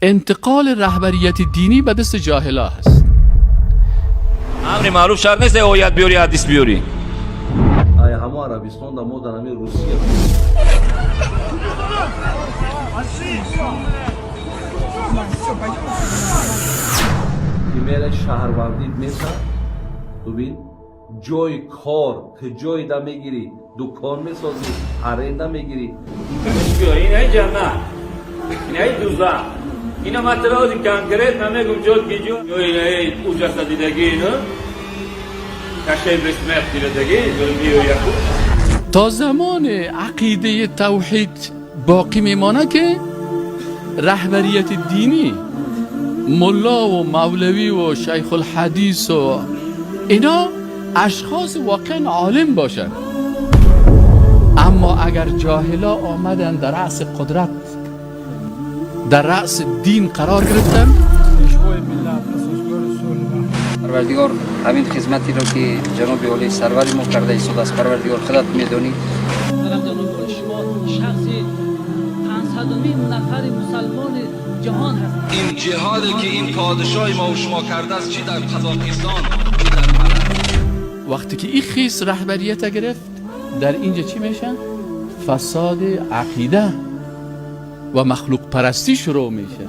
انتقال رهبریت دینی به دست جاهلا هست. امر معروف شرط نیست آیت بیاری حدیث بیاری. آیا همه عربستان در ما در همه روسیه ایمیل شهروندی میسن ببین جای کار که جای دا میگیری دکان میسازی ارنده میگیری این ای جنت این ای دوزخ اینا مطلب کنکریت نمیگم جد گیجو این ای اوجسته دیدگی اینا کشه بسمت دیدگی جلبی و یکو تا زمان عقیده توحید باقی میمانه که رهبریت دینی ملا و مولوی و شیخ الحدیث و اینا اشخاص واقعا عالم باشن، اما اگر جاهلا آمدن در رأس قدرت در رأس دین قرار گرفتن، پروردگار همین خدمتی را که جناب عالی سرور ما کرده ایستاد از پروردگار خودت میدونی. جناب شما شخص 500مین نفر مسلمان جهان هست. این جهادی که این پادشاه ما و شما کرده است چی در قزاقستان چی در ملک. وقتی که این خیس رهبریت گرفت در اینجا چی میشن؟ فساد عقیده و مخلوق پرستی شروع میشه.